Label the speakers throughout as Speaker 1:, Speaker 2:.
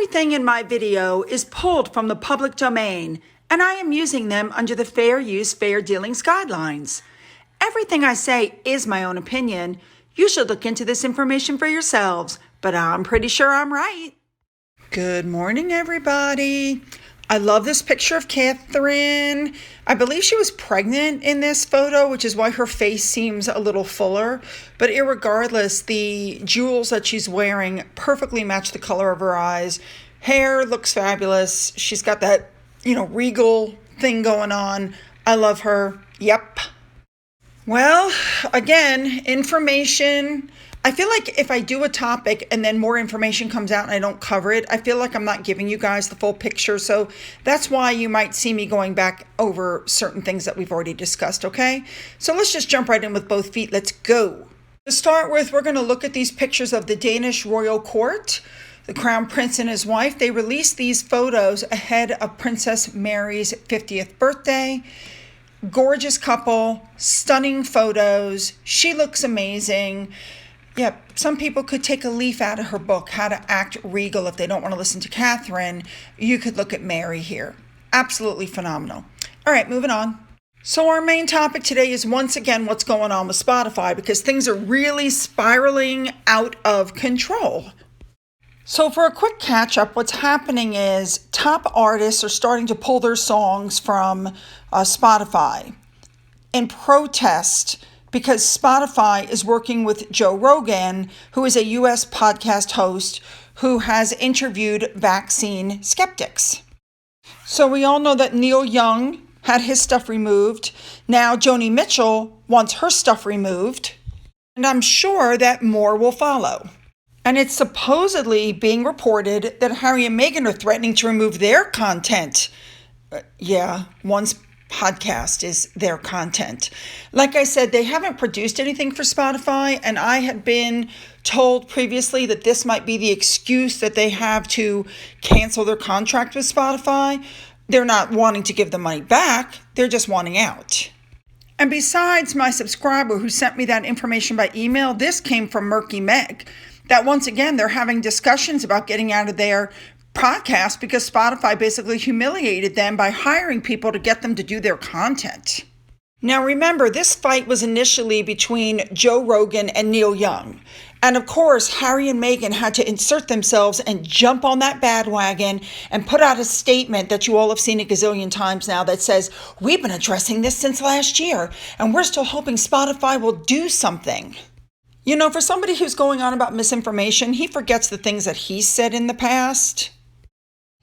Speaker 1: Everything in my video is pulled from the public domain, and I am using them under the Fair Use, Fair Dealings guidelines. Everything I say is my own opinion. You should look into this information for yourselves, but I'm pretty sure I'm right. Good morning, everybody. I love this picture of Catherine. I believe she was pregnant in this photo, which is why her face seems a little fuller. But irregardless, the jewels that she's wearing perfectly match the color of her eyes. Hair looks fabulous. She's got that, regal thing going on. I love her. Yep. Well, again, information. I feel like if I do a topic and then more information comes out and I don't cover it, I feel like I'm not giving you guys the full picture. So that's why you might see me going back over certain things that we've already discussed, okay? So let's just jump right in with both feet. Let's go. To start with, we're going to look at these pictures of the Danish royal court, the crown prince and his wife. They released these photos ahead of Princess Mary's 50th birthday. Gorgeous couple, stunning photos. She looks amazing. Yeah, some people could take a leaf out of her book, How to Act Regal. If they don't want to listen to Catherine, you could look at Mary here. Absolutely phenomenal. All right, moving on. So our main topic today is once again what's going on with Spotify, because things are really spiraling out of control. So for a quick catch up, what's happening is top artists are starting to pull their songs from Spotify in protest, because Spotify is working with Joe Rogan, who is a U.S. podcast host who has interviewed vaccine skeptics. So we all know that Neil Young had his stuff removed. Now Joni Mitchell wants her stuff removed. And I'm sure that more will follow. And it's supposedly being reported that Harry and Meghan are threatening to remove their content. One's podcast is their content. Like I said, they haven't produced anything for Spotify, and I had been told previously that this might be the excuse that they have to cancel their contract with Spotify. They're not wanting to give the money back, they're just wanting out. And besides my subscriber who sent me that information by email, this came from Murky Meg, that once again they're having discussions about getting out of their podcast because Spotify basically humiliated them by hiring people to get them to do their content. Now remember, this fight was initially between Joe Rogan and Neil Young. And of course, Harry and Meghan had to insert themselves and jump on that bandwagon and put out a statement that you all have seen a gazillion times now that says, we've been addressing this since last year, and we're still hoping Spotify will do something. For somebody who's going on about misinformation, he forgets the things that he said in the past.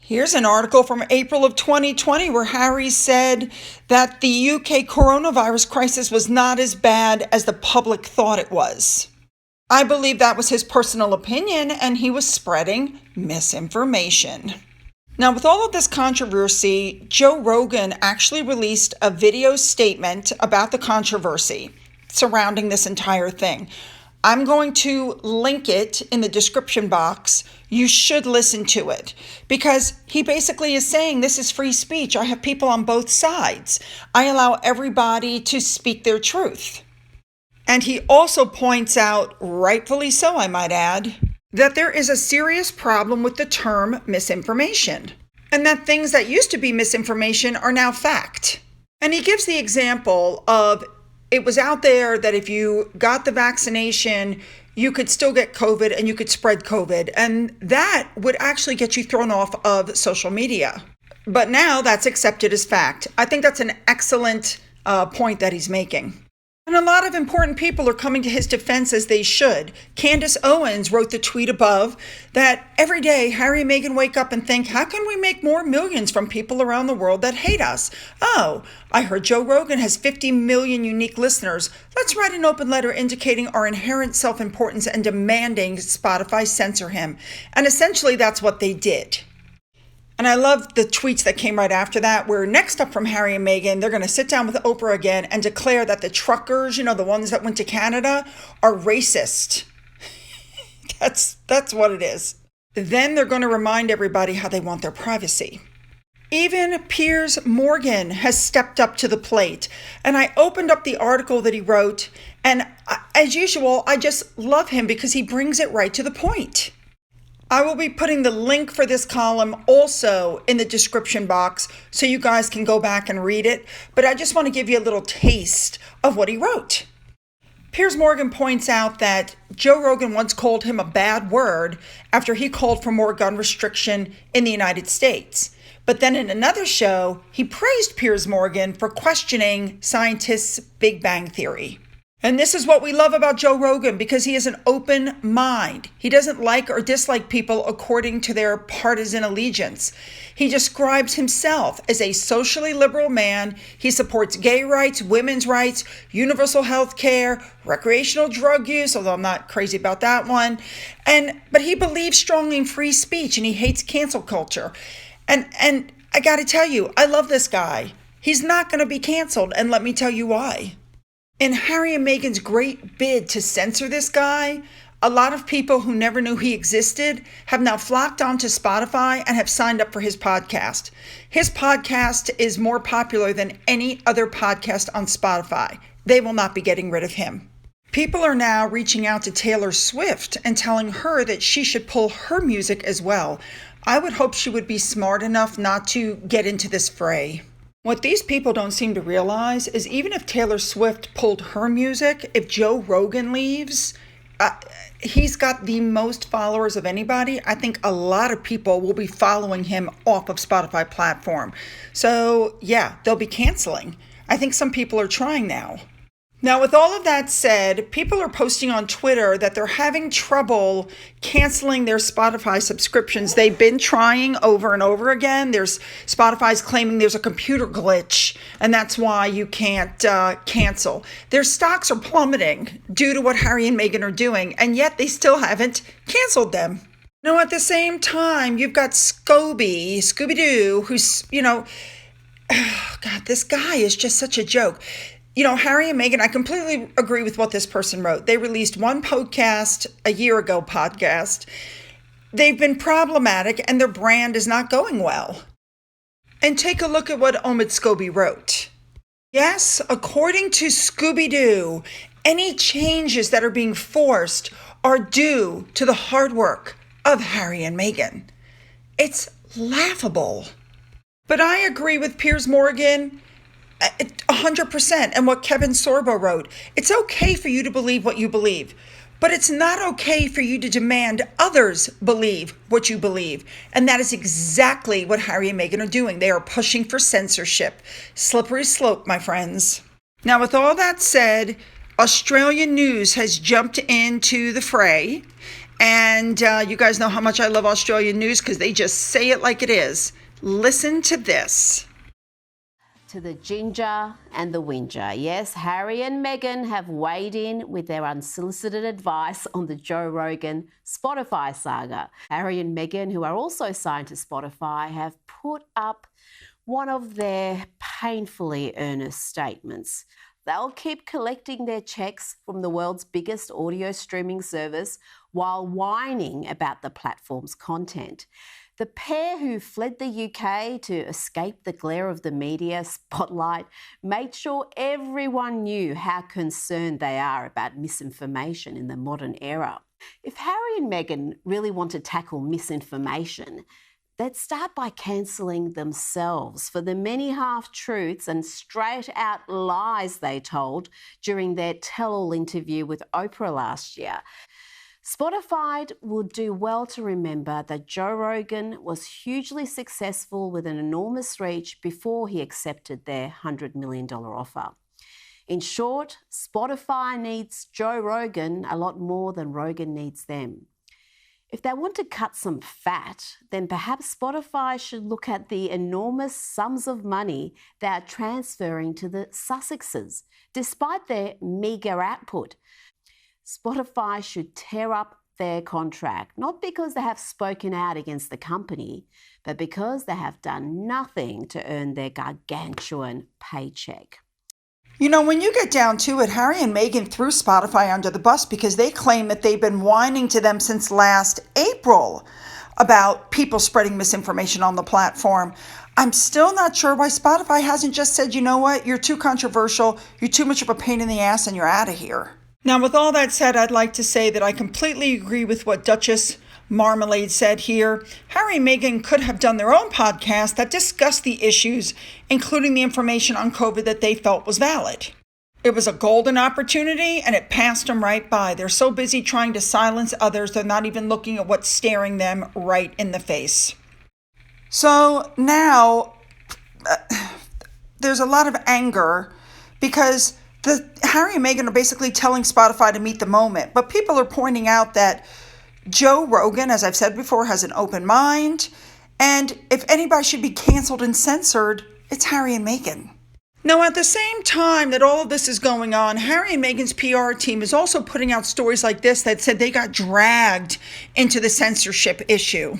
Speaker 1: Here's an article from April of 2020 where Harry said that the UK coronavirus crisis was not as bad as the public thought it was. I believe that was his personal opinion, and he was spreading misinformation. Now, with all of this controversy, Joe Rogan actually released a video statement about the controversy surrounding this entire thing. I'm going to link it in the description box. You should listen to it, because he basically is saying this is free speech. I have people on both sides. I allow everybody to speak their truth. And he also points out, rightfully so I might add, that there is a serious problem with the term misinformation, and that things that used to be misinformation are now fact. And he gives the example of it was out there that if you got the vaccination, you could still get COVID and you could spread COVID. And that would actually get you thrown off of social media. But now that's accepted as fact. I think that's an excellent point that he's making. And a lot of important people are coming to his defense, as they should. Candace Owens wrote the tweet above that every day Harry and Meghan wake up and think, how can we make more millions from people around the world that hate us? Oh, I heard Joe Rogan has 50 million unique listeners. Let's write an open letter indicating our inherent self-importance and demanding Spotify censor him. And essentially that's what they did. And I love the tweets that came right after that, where next up from Harry and Meghan, they're going to sit down with Oprah again and declare that the truckers, the ones that went to Canada, are racist. That's what it is. Then they're going to remind everybody how they want their privacy. Even Piers Morgan has stepped up to the plate. And I opened up the article that he wrote, and as usual, I just love him because he brings it right to the point. I will be putting the link for this column also in the description box so you guys can go back and read it. But I just want to give you a little taste of what he wrote. Piers Morgan points out that Joe Rogan once called him a bad word after he called for more gun restriction in the United States. But then in another show, he praised Piers Morgan for questioning scientists' Big Bang Theory. And this is what we love about Joe Rogan, because he has an open mind. He doesn't like or dislike people according to their partisan allegiance. He describes himself as a socially liberal man. He supports gay rights, women's rights, universal health care, recreational drug use, although I'm not crazy about that one. But he believes strongly in free speech, and he hates cancel culture. And I got to tell you, I love this guy. He's not going to be canceled, and let me tell you why. In Harry and Meghan's great bid to censor this guy, a lot of people who never knew he existed have now flocked onto Spotify and have signed up for his podcast. His podcast is more popular than any other podcast on Spotify. They will not be getting rid of him. People are now reaching out to Taylor Swift and telling her that she should pull her music as well. I would hope she would be smart enough not to get into this fray. What these people don't seem to realize is even if Taylor Swift pulled her music, if Joe Rogan leaves, he's got the most followers of anybody. I think a lot of people will be following him off of Spotify platform. So yeah, they'll be canceling. I think some people are trying now. Now, with all of that said, people are posting on Twitter that they're having trouble canceling their Spotify subscriptions. They've been trying over and over again. Spotify's claiming there's a computer glitch, and that's why you can't cancel. Their stocks are plummeting due to what Harry and Meghan are doing, and yet they still haven't canceled them. Now, at the same time, you've got Scooby-Doo, who's, God, this guy is just such a joke. Harry and Meghan, I completely agree with what this person wrote. They released one podcast a year ago, podcast. They've been problematic and their brand is not going well. And take a look at what Omid Scobie wrote. Yes, according to Scooby-Doo, any changes that are being forced are due to the hard work of Harry and Meghan. It's laughable. But I agree with Piers Morgan 100%. And what Kevin Sorbo wrote, it's okay for you to believe what you believe, but it's not okay for you to demand others believe what you believe. And that is exactly what Harry and Meghan are doing. They are pushing for censorship. Slippery slope, my friends. Now, with all that said, Australian news has jumped into the fray. And you guys know how much I love Australian news because they just say it like it is. Listen to this.
Speaker 2: To the ginger and the whinger. Yes, Harry and Meghan have weighed in with their unsolicited advice on the Joe Rogan Spotify saga. Harry and Meghan, who are also signed to Spotify, have put up one of their painfully earnest statements. They'll keep collecting their checks from the world's biggest audio streaming service while whining about the platform's content. The pair, who fled the UK to escape the glare of the media spotlight, made sure everyone knew how concerned they are about misinformation in the modern era. If Harry and Meghan really want to tackle misinformation, they'd start by cancelling themselves for the many half-truths and straight-out lies they told during their tell-all interview with Oprah last year. Spotify will do well to remember that Joe Rogan was hugely successful with an enormous reach before he accepted their $100 million offer. In short, Spotify needs Joe Rogan a lot more than Rogan needs them. If they want to cut some fat, then perhaps Spotify should look at the enormous sums of money they are transferring to the Sussexes, despite their meagre output. Spotify should tear up their contract, not because they have spoken out against the company, but because they have done nothing to earn their gargantuan paycheck.
Speaker 1: When you get down to it, Harry and Meghan threw Spotify under the bus because they claim that they've been whining to them since last April about people spreading misinformation on the platform. I'm still not sure why Spotify hasn't just said, you know what, you're too controversial, you're too much of a pain in the ass, and you're out of here. Now, with all that said, I'd like to say that I completely agree with what Duchess Marmalade said here, Harry and Meghan could have done their own podcast that discussed the issues, including the information on COVID that they felt was valid. It was a golden opportunity and it passed them right by. They're so busy trying to silence others, they're not even looking at what's staring them right in the face. So now there's a lot of anger because Harry and Meghan are basically telling Spotify to meet the moment. But people are pointing out that Joe Rogan, as I've said before, has an open mind. And if anybody should be canceled and censored, it's Harry and Meghan. Now, at the same time that all of this is going on, Harry and Meghan's PR team is also putting out stories like this that said they got dragged into the censorship issue.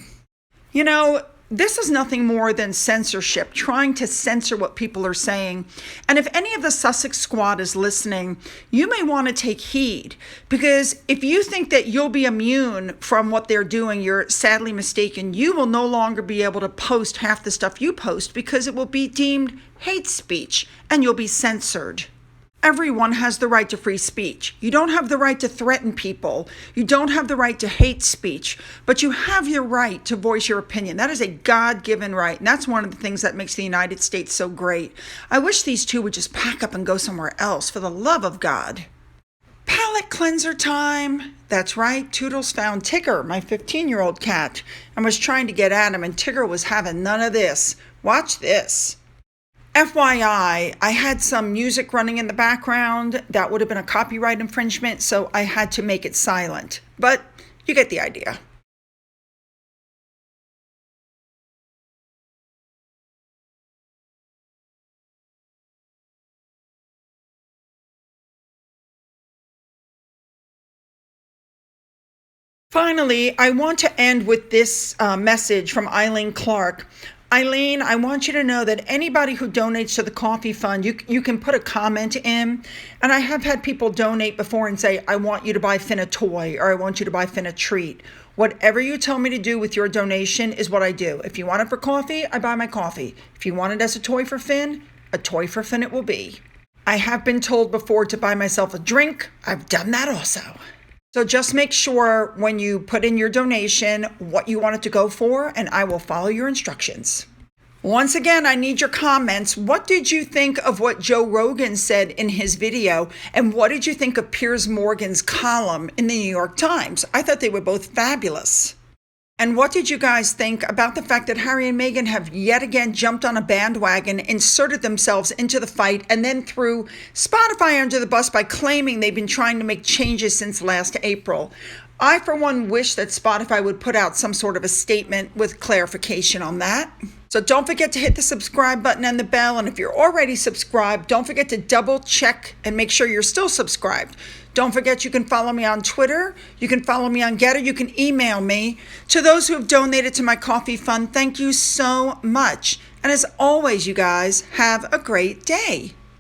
Speaker 1: You know, this is nothing more than censorship, trying to censor what people are saying. And if any of the Sussex squad is listening, you may want to take heed, because if you think that you'll be immune from what they're doing, you're sadly mistaken. You will no longer be able to post half the stuff you post because it will be deemed hate speech and you'll be censored. Everyone has the right to free speech. You don't have the right to threaten people. You don't have the right to hate speech, but you have your right to voice your opinion. That is a God-given right, and that's one of the things that makes the United States so great. I wish these two would just pack up and go somewhere else, for the love of God. Palate cleanser time. That's right, Toodles found Tigger, my 15-year-old cat, and was trying to get at him, and Tigger was having none of this. Watch this. FYI, I had some music running in the background. That would have been a copyright infringement, so I had to make it silent. But you get the idea. Finally, I want to end with this message from Eileen Clark. Eileen, I want you to know that anybody who donates to the coffee fund, you can put a comment in. And I have had people donate before and say, I want you to buy Finn a toy, or I want you to buy Finn a treat. Whatever you tell me to do with your donation is what I do. If you want it for coffee, I buy my coffee. If you want it as a toy for Finn it will be. I have been told before to buy myself a drink. I've done that also. So just make sure when you put in your donation what you want it to go for, and I will follow your instructions. Once again, I need your comments. What did you think of what Joe Rogan said in his video? And what did you think of Piers Morgan's column in the New York Times? I thought they were both fabulous. And what did you guys think about the fact that Harry and Meghan have yet again jumped on a bandwagon, inserted themselves into the fight, and then threw Spotify under the bus by claiming they've been trying to make changes since last April? I, for one, wish that Spotify would put out some sort of a statement with clarification on that. So don't forget to hit the subscribe button and the bell. And if you're already subscribed, don't forget to double check and make sure you're still subscribed. Don't forget you can follow me on Twitter. You can follow me on Getter. You can email me. To those who have donated to my coffee fund, thank you so much. And as always, you guys, have a great day.